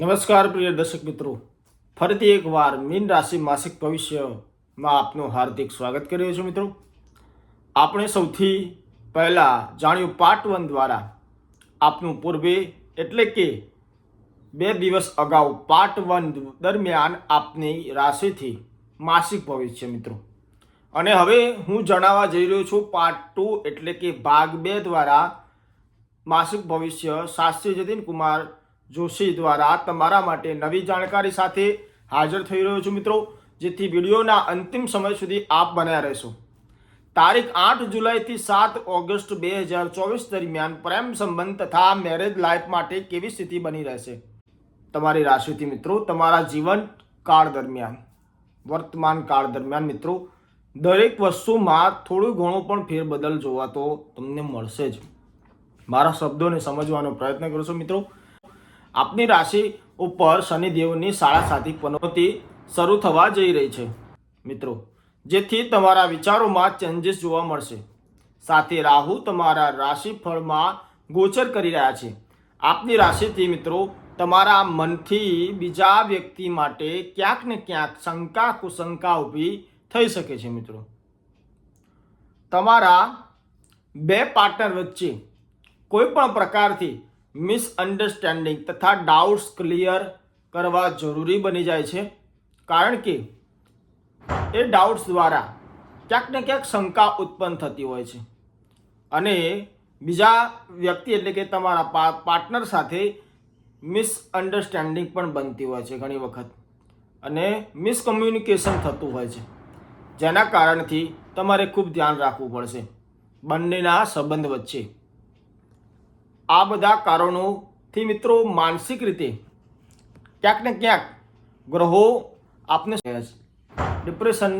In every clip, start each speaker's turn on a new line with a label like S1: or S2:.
S1: નમસ્કાર પ્રિય દર્શક મિત્રો, ફરીથી એકવાર મીન રાશિ માસિક ભવિષ્યમાં આપનું હાર્દિક સ્વાગત કરી રહ્યો છું. મિત્રો, આપણે સૌથી પહેલાં જાણ્યું પાર્ટ 1 દ્વારા આપનું પૂર્વે એટલે કે 2 દિવસ અગાઉ પાર્ટ 1 દરમિયાન આપની રાશિથી માસિક ભવિષ્ય મિત્રો. અને હવે હું જણાવવા જઈ રહ્યો છું પાર્ટ 2 એટલે કે ભાગ 2 દ્વારા માસિક ભવિષ્ય શાસ્ત્રી જતીન કુમાર જોશી દ્વારા તમારા માટે નવી જાણકારી સાથે હાજર થઈ રહ્યો છું મિત્રો, જેથી વિડીયોના અંતિમ સમય સુધી આપ બન્યા રહેશો. તારીખ 8 જુલાઈથી 7 ઓગસ્ટ 2024 દરમિયાન પ્રેમ સંબંધ તથા મેરેજ લાઈફ માટે કેવી સ્થિતિ બની રહેશે તમારી રાશિથી મિત્રો. તમારા જીવન કાળ દરમિયાન, વર્તમાન કાળ દરમિયાન મિત્રો, દરેક વસ્તુમાં થોડું ઘણું પણ ફેરબદલ જોવા તો તમને મળશે જ. મારા શબ્દોને સમજવાનો પ્રયત્ન કરશો મિત્રો. આપની રાશિ ઉપર શનિદેવની સાડા સાથી પનોતી શરૂ થવા જઈ રહી છે મિત્રો, જેથી તમારા વિચારોમાં ચેન્જીસ જોવા મળશે. સાથે રાહુ તમારા રાશિફળમાં ગોચર કરી રહ્યા છે. આપની રાશિથી મિત્રો તમારા મનથી બીજા વ્યક્તિ માટે ક્યાંક ને ક્યાંક શંકા કુશંકા ઊભી થઈ શકે છે મિત્રો. તમારા બે પાર્ટનર વચ્ચે કોઈ પણ પ્રકારથી મિસઅન્ડરસ્ટેન્ડિંગ તથા ડાઉટ્સ ક્લિયર કરવા જરૂરી બની જાય છે, કારણ કે એ ડાઉટ્સ દ્વારા ક્યાંક ને ક્યાંક શંકા ઉત્પન્ન થતી હોય છે અને બીજા વ્યક્તિ એટલે કે તમારા પાર્ટનર સાથે મિસઅન્ડરસ્ટેન્ડિંગ પણ બનતી હોય છે ઘણી વખત, અને મિસકમ્યુનિકેશન થતું હોય છે, જેના કારણથી તમારે ખૂબ ધ્યાન રાખવું પડશે બંનેના સંબંધ વચ્ચે. આ બધા કારણોથી મિત્રો માનસિક રીતે ક્યાંક ને ક્યાંક ગ્રહો આપને ડિપ્રેશન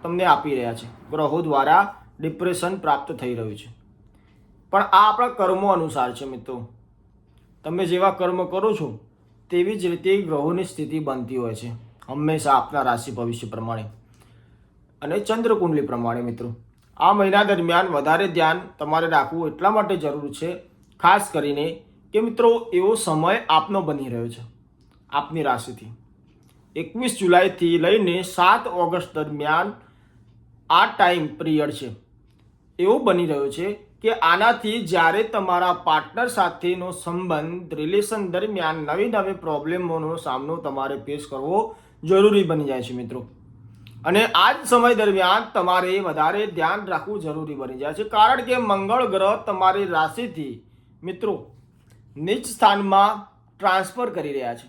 S1: તમને આપી રહ્યા છે. ગ્રહો દ્વારા ડિપ્રેશન પ્રાપ્ત થઈ રહ્યું છે, પણ આ આપણા કર્મો અનુસાર છે મિત્રો. તમે જેવા કર્મ કરો છો તેવી જ રીતે ગ્રહોની સ્થિતિ બનતી હોય છે હંમેશા આપના રાશિ ભવિષ્ય પ્રમાણે અને ચંદ્રકુંડલી પ્રમાણે મિત્રો. આ મહિના દરમિયાન વધારે ધ્યાન તમારે રાખવું એટલા માટે જરૂર છે, ખાસ કરીને કે મિત્રો એવો સમય આપનો બની રહ્યો છે આપની રાશિથી 21 જુલાઈથી લઈને 7 ઓગસ્ટ દરમિયાન આ ટાઈમ પિરિયડ છે એવો બની રહ્યો છે કે આનાથી જ્યારે તમારા પાર્ટનર સાથેનો સંબંધ રિલેશન દરમિયાન નવી નવી પ્રોબ્લેમોનો સામનો તમારે ફેસ કરવો જરૂરી બની જાય છે મિત્રો. અને આ જ સમય દરમિયાન તમારે વધારે ધ્યાન રાખવું જરૂરી બની જાય છે, કારણ કે મંગળ ગ્રહ તમારી રાશિથી મિત્રો નીચ સ્થાનમાં ટ્રાન્સફર કરી રહ્યા છે.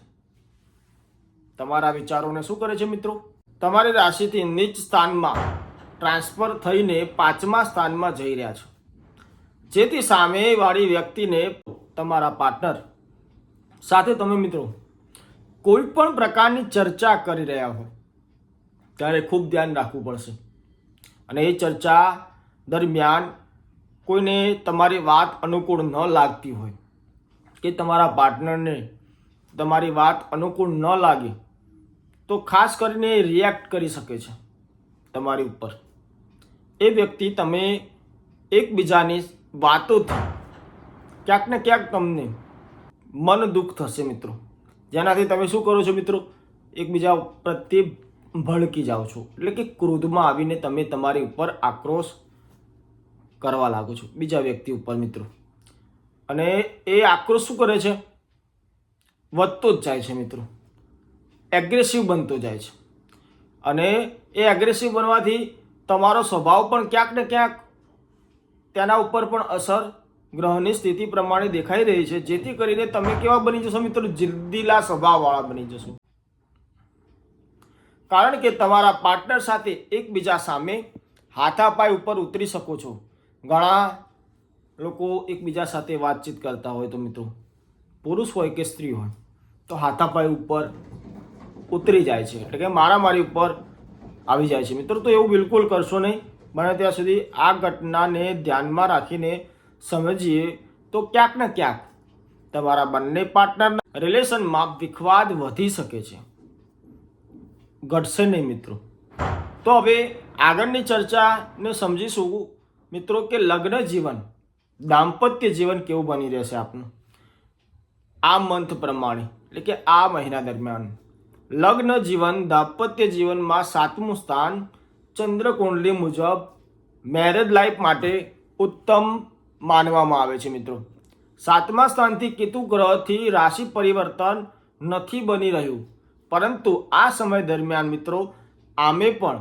S1: તમારા વિચારોને શું કરે છે મિત્રો? તમારી રાશિથી નીચ સ્થાનમાં ટ્રાન્સફર થઈને 5મા સ્થાનમાં જઈ રહ્યા છે, જેથી સામેવાળી વ્યક્તિને તમારા પાર્ટનર સાથે તમે મિત્રો કોઈ પણ પ્રકારની ચર્ચા કરી રહ્યા હોય ત્યારે ખૂબ ધ્યાન રાખવું પડશે. અને એ ચર્ચા દરમિયાન કોઈને તમારી વાત અનુકૂળ ન લાગતી હોય કે તમારા પાર્ટનરને તમારી વાત અનુકૂળ ન લાગે તો ખાસ કરીને રિએક્ટ કરી શકે છે તમારી ઉપર. એ વ્યક્તિ તમે એકબીજાની વાતોથી ક્યાંક ને ક્યાંક તમને મન દુઃખ થશે મિત્રો, જેનાથી તમે શું કરો છો મિત્રો? એકબીજા પ્રત્યે ભડકી જાઓ છો, એટલે કે ક્રોધમાં આવીને તમે તમારી ઉપર આક્રોશ કરવા લાગો છો બીજા વ્યક્તિ ઉપર મિત્રો. અને એ આક્રોશ શું કરે છે? વધતો જ જાય છે મિત્રો, એગ્રેસિવ બનતો જાય છે. અને એ એગ્રેસિવ બનવાથી તમારો સ્વભાવ પણ ક્યાંક ને ક્યાંક તેના ઉપર પણ અસર ગ્રહની સ્થિતિ પ્રમાણે દેખાઈ રહી છે, જેથી કરીને તમે કેવા બની જશો મિત્રો? જિદ્દીલા સ્વભાવવાળા બની જશો, કારણ કે તમારા પાર્ટનર સાથે એકબીજા સામે હાથાપાઈ ઉપર ઉતરી શકો છો. ઘણા લોકો એકબીજા સાથે વાતચીત કરતા હોય તો મિત્રો, પુરુષ હોય કે સ્ત્રી હોય, તો હાથાપાઈ ઉપર ઉતરી જાય છે, એટલે કે મારામારી ઉપર આવી જાય છે મિત્રો. તો એવું બિલકુલ કરશો નહીં. બને ત્યાં સુધી આ ઘટનાને ધ્યાનમાં રાખીને સમજીએ તો ક્યાંક ને ક્યાંક તમારા બંને પાર્ટનરના રિલેશનમાં વિખવાદ વધી શકે છે, ઘટશે નહીં મિત્રો. તો હવે આગળની ચર્ચાને સમજીશું મિત્રો કે લગ્ન જીવન, દાંપત્ય જીવન કેવું બની રહેશે આપનું આ મંથ પ્રમાણે. એટલે કે આ મહિના દરમિયાન લગ્ન જીવન દાંપત્ય જીવનમાં 7મું સ્થાન ચંદ્ર કુંડલી મુજબ મેરેજ લાઈફ માટે ઉત્તમ માનવામાં આવે છે મિત્રો. 7મા સ્થાનથી કેતુ ગ્રહથી રાશિ પરિવર્તન નથી બની રહ્યું, પરંતુ આ સમય દરમિયાન મિત્રો આમે પણ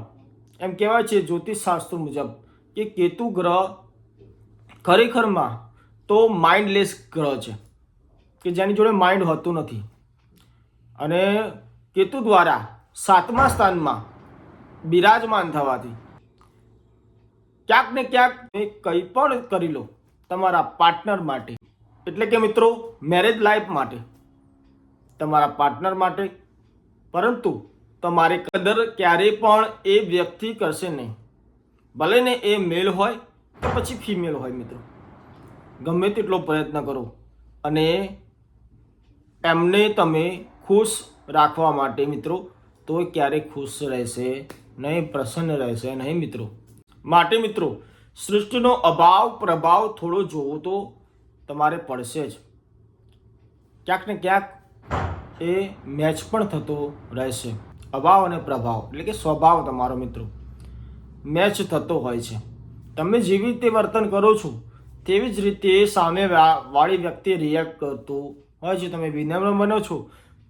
S1: એમ કહેવાય છે જ્યોતિષશાસ્ત્ર મુજબ કે કેતુ ગ્રહ ખરેખરમાં તો માઇન્ડલેસ ગ્રહ છે, કે જેની જોડે માઇન્ડ હોતું નથી. અને કેતુ દ્વારા 7મા સ્થાનમાં બિરાજમાન થવાથી ક્યાંક ને ક્યાંક કંઈ પણ કરી લો તમારા પાર્ટનર માટે, એટલે કે મિત્રો મેરેજ લાઈફ માટે, તમારા પાર્ટનર માટે, પરંતુ તમારી કદર ક્યારેય પણ એ વ્યક્તિ કરશે નહીં. ભલે ને એ મેલ હોય કે પછી ફિમેલ હોય મિત્રો, ગમે તેટલો પ્રયત્ન કરો અને એમને તમે ખુશ રાખવા માટે મિત્રો તો ક્યારેય ખુશ રહેશે નહીં, પ્રસન્ન રહેશે નહીં મિત્રો. માટે મિત્રો સૃષ્ટિનો અભાવ પ્રભાવ થોડો જોવો તો તમારે પડશે જ. ક્યાંક ને ક્યાંક એ મેચ પણ થતો રહેશે. અભાવ અને પ્રભાવ એટલે કે સ્વભાવ તમારો મિત્રો મેચ થતો હોય છે. તમે જેવી રીતે વર્તન કરો છો તેવી જ રીતે સામેવાળી વ્યક્તિ રિએક્ટ કરતું હોય છે. તમે વિનમ્ર બનો છો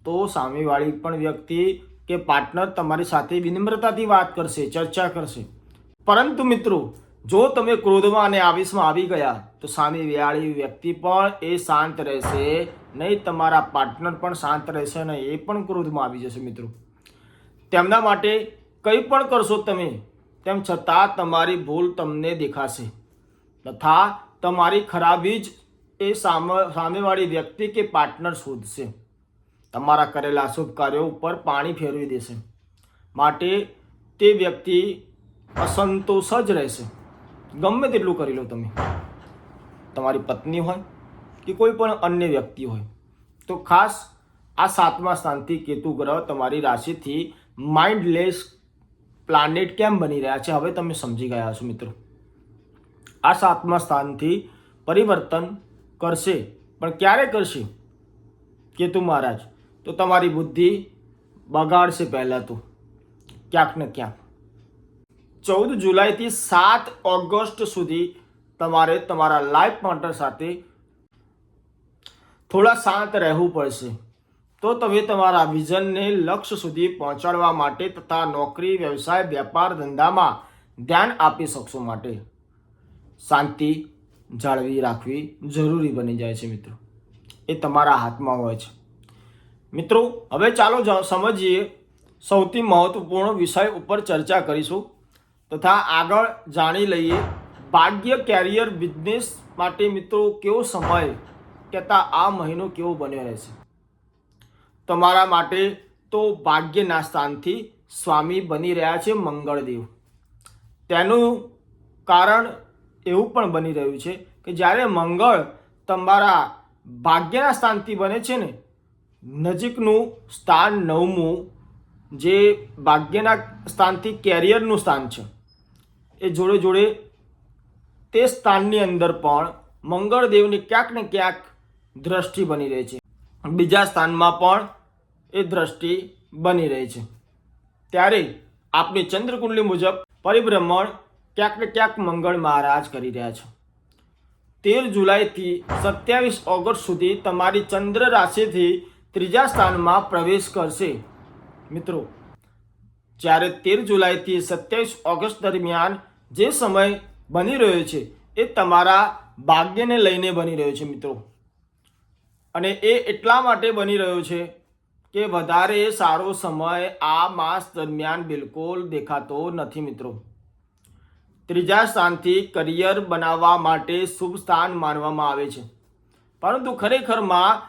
S1: તો સામેવાળી પણ વ્યક્તિ કે પાર્ટનર તમારી સાથે વિનમ્રતાથી વાત કરશે, ચર્ચા કરશે. પરંતુ મિત્રો જો તમે ક્રોધમાં અને આવેશમાં આવી ગયા તો સામેવાળી વ્યક્તિ પણ એ શાંત રહેશે નહીં, તમારા પાર્ટનર પણ શાંત રહેશે નહીં, એ પણ ક્રોધમાં આવી જશે મિત્રો. તેમના માટે કંઈ પણ કરશો તમે તેમ છતાં તમારી ભૂલ તમને દેખાશે તથા તમારી ખરાબી જ એ સામેવાળી વ્યક્તિ કે પાર્ટનર શોધશે. તમારા કરેલા શુભ કાર્યો ઉપર પાણી ફેરવી દેશે. માટે તે વ્યક્તિ અસંતોષ જ રહેશે. ગમે તેટલું કરી લો તમે, તમારી પત્ની હોય કે કોઈ પણ અન્ય વ્યક્તિ હોય. તો ખાસ આ 7મા સ્થાનથી કેતુ ગ્રહ તમારી રાશિથી માઇન્ડલેસ પ્લાનેટ કેમ બની રહ્યા છે હવે તમે સમજી ગયા છો મિત્રો. આ 7મા સ્થાનથી પરિવર્તન કરશે, પણ ક્યારે કરશે કેતુ મહારાજ? તો તમારી બુદ્ધિ બગાડશે પહેલાં તો ક્યાંક ને ક્યાંક. 14 જુલાઈથી 7 ઓગસ્ટ સુધી તમારે તમારા લાઈફ પાર્ટનર સાથે થોડા શાંત રહેવું પડશે. તો તમે તમારા વિઝનને લક્ષ્ય સુધી પહોંચાડવા માટે તથા નોકરી, વ્યવસાય, વ્યાપાર, ધંધામાં ધ્યાન આપી શકશો. માટે શાંતિ જાળવી રાખવી જરૂરી બની જાય છે મિત્રો. એ તમારા હાથમાં હોય છે મિત્રો. હવે ચાલો સમજીએ સૌથી મહત્વપૂર્ણ વિષય ઉપર ચર્ચા કરીશું તથા આગળ જાણી લઈએ ભાગ્ય, કેરિયર, બિઝનેસ માટે મિત્રો કેવો સમય કહેતા આ મહિનો કેવો બન્યો રહેશે. તમારા માટે તો ભાગ્યના સ્થાનથી સ્વામી બની રહ્યા છે મંગળદેવ. તેનું કારણ એવું પણ બની રહ્યું છે કે જ્યારે મંગળ તમારા ભાગ્યના સ્થાનથી બને છે ને, નજીકનું સ્થાન 9મું જે ભાગ્યના સ્થાનથી કેરિયરનું સ્થાન છે, એ જોડે જોડે તે સ્થાનની અંદર પણ મંગળદેવની ક્યાંક ને ક્યાંક દ્રષ્ટિ બની રહી છે. બીજા સ્થાનમાં પણ એ દ્રષ્ટિ બની રહી છે. ત્યારે આપણી ચંદ્રકુંડલી મુજબ પરિભ્રમણ ક્યાંક ને ક્યાંક મંગળ મહારાજ કરી રહ્યા છે. 13 જુલાઈથી 27 ઓગસ્ટ સુધી તમારી ચંદ્ર રાશિથી 3જા સ્થાનમાં પ્રવેશ કરશે મિત્રો. જ્યારે 13 જુલાઈથી 27 ઓગસ્ટ દરમિયાન જે સમય બની રહ્યો છે એ તમારા ભાગ્યને લઈને બની રહ્યો છે મિત્રો. અને એ એટલા માટે બની રહ્યો છે કે વધારે સારો સમય આ માસ દરમિયાન બિલકુલ દેખાતો નથી મિત્રો. 3જા સ્થાનથી કરિયર બનાવવા માટે શુભ સ્થાન માનવામાં આવે છે, પરંતુ ખરેખરમાં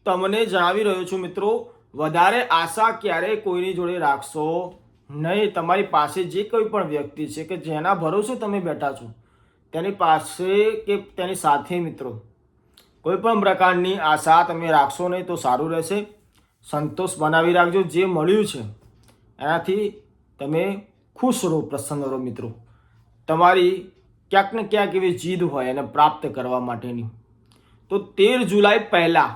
S1: તમને જણાવી રહ્યો છું મિત્રો, વધારે આશા ક્યારેય કોઈની જોડે રાખશો નહીં. તમારી પાસે જે કોઈ પણ વ્યક્તિ છે કે જેના ભરોસે તમે બેઠા છો તેની પાસે કે તેની સાથે મિત્રો કોઈ પણ પ્રકારની આશા તમે રાખશો નહીં તો સારું રહેશે. સંતોષ બનાવી રાખજો. જે મળ્યું છે એનાથી તમે ખુશ રહો, પ્રસન્ન રહો મિત્રો. તમારી ક્યાંક ને ક્યાંક એવી જીદ હોય એને પ્રાપ્ત કરવા માટેની, તો 13 જુલાઈ પહેલાં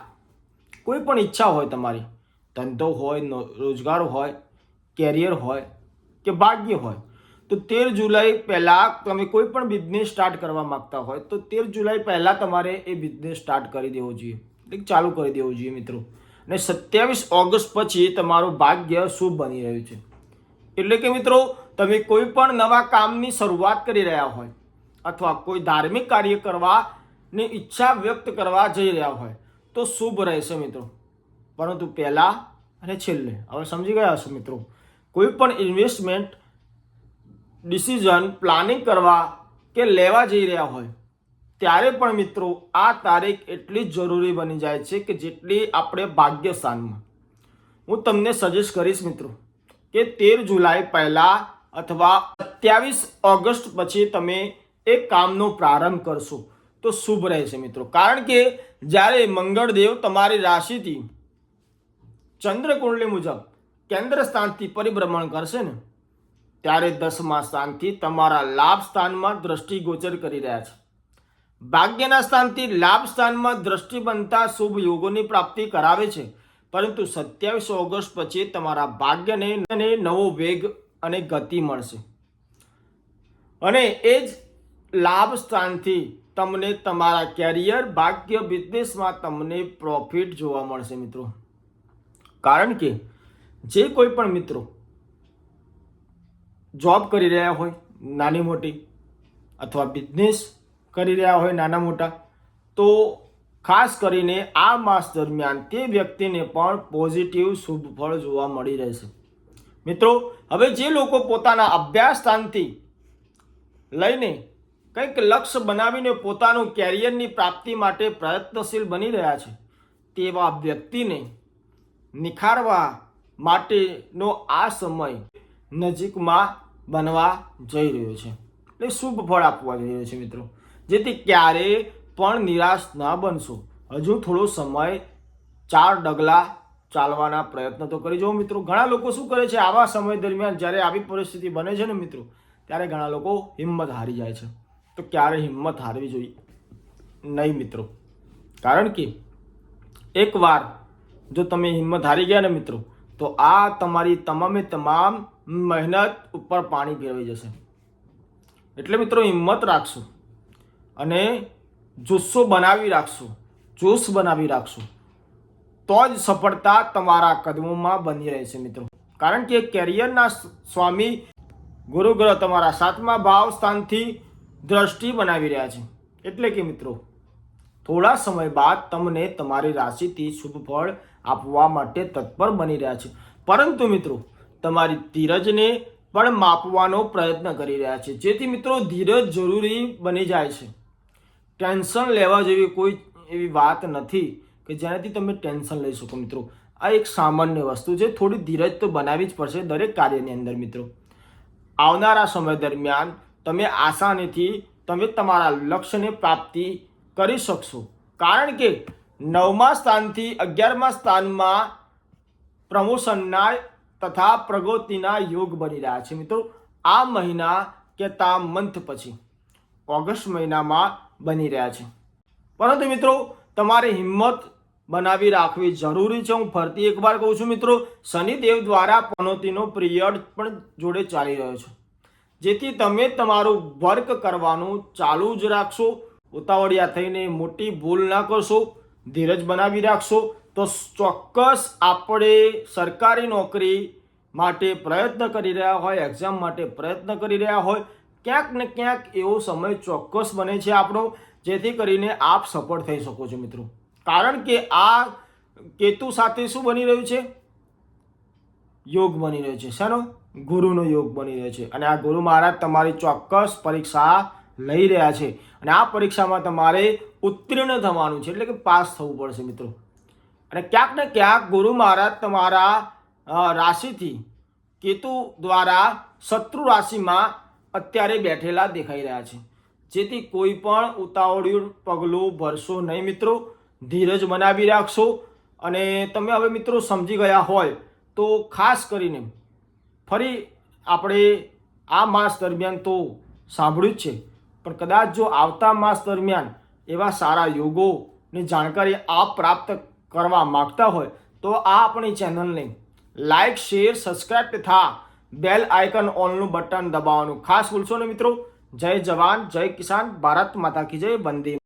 S1: કોઈ પણ ઈચ્છા હોય તમારી, ધંધો હોય, રોજગાર હોય, કેરિયર હોય કે ભાગ્ય હોય, તો 13 જુલાઈ પહેલાં તમે કોઈ પણ બિઝનેસ સ્ટાર્ટ કરવા માગતા હોય તો 13 જુલાઈ પહેલાં તમારે એ બિઝનેસ સ્ટાર્ટ કરી દેવો જોઈએ, એટલે ચાલુ કરી દેવો જોઈએ મિત્રો. અને 27 ઓગસ્ટ પછી તમારું ભાગ્ય શુભ બની રહ્યું છે. એટલે કે મિત્રો તમે કોઈ પણ નવા કામની શરૂઆત કરી રહ્યા હોય અથવા કોઈ ધાર્મિક કાર્ય કરવાની ઈચ્છા વ્યક્ત કરવા જઈ રહ્યા હોય તો શુભ રહેશે મિત્રો. પરંતુ પહેલાં અને છેલ્લે હવે સમજી ગયા હશો મિત્રો, કોઈ પણ ઇન્વેસ્ટમેન્ટ ડિસિઝન પ્લાનિંગ કરવા કે લેવા જઈ રહ્યા હોય ત્યારે પણ મિત્રો આ તારીખ એટલી જ જરૂરી બની જાય છે કે જેટલી આપણે ભાગ્ય સ્થાનમાં. હું તમને સજેસ્ટ કરીશ મિત્રો કે 13 જુલાઈ પહેલાં અથવા 27 ઓગસ્ટ પછી તમે એ કામનો પ્રારંભ કરશો તો શુભ રહેશે મિત્રો. કારણ કે જ્યારે મંગળદેવ તમારી રાશિથી ચંદ્ર કુંડલી મુજબ કેન્દ્ર સ્થાનથી પરિભ્રમણ કરશે ને ત્યારે 10મા સ્થાનથી તમારા લાભ સ્થાનમાં દ્રષ્ટિ ગોચર કરી રહ્યા છે. ભાગ્યના સ્થાનથી લાભ સ્થાનમાં દ્રષ્ટિ બનતા શુભ યોગોની પ્રાપ્તિ કરાવે છે. પરંતુ 27 ઓગસ્ટ પછી તમારા ભાગ્યને નવો વેગ અને ગતિ મળશે અને એ જ લાભ સ્થાનથી તમને તમારા કેરિયર, ભાગ્ય, બિઝનેસમાં તમને પ્રોફિટ જોવા મળશે મિત્રો. કારણ કે જે કોઈ પણ મિત્રો જોબ કરી રહ્યા હોય નાની મોટી અથવા બિઝનેસ કરી રહ્યા હોય નાના મોટા, તો ખાસ કરીને આ માસ દરમિયાન તે વ્યક્તિને પણ પોઝિટિવ શુભ ફળ જોવા મળી રહેશે મિત્રો. હવે જે લોકો પોતાના અભ્યાસ સ્થાનથી લઈને કંઈક લક્ષ્ય બનાવીને પોતાનું કેરિયરની પ્રાપ્તિ માટે પ્રયત્નશીલ બની રહ્યા છે તેવા વ્યક્તિને નિખારવા માટેનો આ સમય નજીકમાં બનવા જઈ રહ્યો છે, એટલે શુભ ફળ આપવા જઈ રહ્યો છે મિત્રો. જેથી ક્યારેય પણ નિરાશ ન બનશો. હજુ થોડો સમય 4 ડગલા ચાલવાના પ્રયત્ન તો કરી જુઓ મિત્રો. ઘણા લોકો શું કરે છે આવા સમય દરમિયાન જ્યારે આવી પરિસ્થિતિ બને છે ને મિત્રો, ત્યારે ઘણા લોકો હિંમત હારી જાય છે. તો ક્યારે હિંમત હારવી જોઈએ નહીં મિત્રો. કારણ કે એકવાર જો તમે હિંમત હારી ગયા ને મિત્રો તો આ તમારી તમામે તમામ મહેનત ઉપર પાણી ફેરવાઈ જશે. એટલે મિત્રો હિંમત રાખશો અને જુસ્સો બનાવી રાખશો, જોશ બનાવી રાખશો તો જ સફળતા તમારા કદમોમાં બની રહેશે મિત્રો. કારણ કે કેરિયરના સ્વામી ગુરુ ગ્રહ તમારા 7મા ભાવ સ્થાનથી દ્રષ્ટિ બનાવી રહ્યા છે. એટલે કે મિત્રો થોડા સમય બાદ તમને તમારી રાશિથી શુભ ફળ આપવા માટે તત્પર બની રહ્યા છે. પરંતુ મિત્રો તમારી ધીરજને પણ માપવાનો પ્રયત્ન કરી રહ્યા છે. જેથી મિત્રો ધીરજ જરૂરી બની જાય છે. ટેન્શન લેવા જેવી કોઈ એવી વાત નથી કે જેનાથી તમે ટેન્શન લઈ શકો મિત્રો. આ એક સામાન્ય વસ્તુ છે. થોડી ધીરજ તો બનાવવી જ પડશે દરેક કાર્યની અંદર મિત્રો. આવનારા સમય દરમિયાન તમે આસાનીથી તમે તમારા લક્ષ્યને પ્રાપ્તિ કરી શકશો. કારણ કે 9મા સ્થાનથી 11મા સ્થાનમાં પ્રમોશનના તથા પ્રગતિના યોગ બની રહ્યા છે મિત્રો. આ મહિના કહેતા મંથ પછી ઓગસ્ટ મહિનામાં બની રહ્યા છે. પરંતુ મિત્રો તમારે હિંમત બનાવી રાખવી જરૂરી છે. હું ફરતી એકવાર કહું છું મિત્રો, શનિદેવ દ્વારા પનોતીનો પિરિયડ પણ જોડે ચાલી રહ્યો છે. જેથી તમે તમારું વર્ક કરવાનું ચાલુ જ રાખશો. ઉતાવળિયા થઈને મોટી ભૂલ ના કરશો. ધીરજ બનાવી રાખશો તો ચોક્કસ આપણે સરકારી નોકરી માટે પ્રયત્ન કરી રહ્યા હોય, એક્ઝામ માટે પ્રયત્ન કરી રહ્યા હોય, ક્યાંક ને ક્યાંક એવો સમય ચોક્કસ બને છે આપણો, જેથી કરીને આપ સફળ થઈ શકો છો મિત્રો. કારણ કે આ કેતુ સાથે શું બની રહ્યું છે? યોગ બની રહ્યો છે. શાનો? ગુરુનો યોગ બની રહ્યો છે. અને આ ગુરુ મહારાજ તમારી ચોક્કસ પરીક્ષા લઈ રહ્યા છે અને આ પરીક્ષામાં તમારે ઉત્તીર્ણ થવાનું છે, એટલે કે પાસ થવું પડશે મિત્રો. અને ક્યાંક ને ક્યાંક ગુરુ મહારાજ તમારા રાશિથી કેતુ દ્વારા શત્રુ રાશિમાં અત્યારે બેઠેલા દેખાઈ રહ્યા છે. જેથી કોઈ પણ ઉતાવળિયું પગલું ભરશો નહીં મિત્રો. ધીરજ બનાવી રાખશો. અને તમે હવે મિત્રો સમજી ગયા હોય તો ખાસ કરીને ફરી આપણે આ માસ દરમિયાન તો સાંભળ્યું જ છે, પણ કદાચ જો આવતા માસ દરમિયાન એવા સારા યોગોની જાણકારી આપ પ્રાપ્ત કરવા માગતા હોય તો આ આપણી ચેનલને લાઇક, શેર, સબસ્ક્રાઇબ તથા બેલ આઇકન ઓનનું બટન દબાવવાનું ખાસ ભૂલશો ને મિત્રો. જય જવાન, જય કિસાન, ભારત માતા કી જય, વંદે.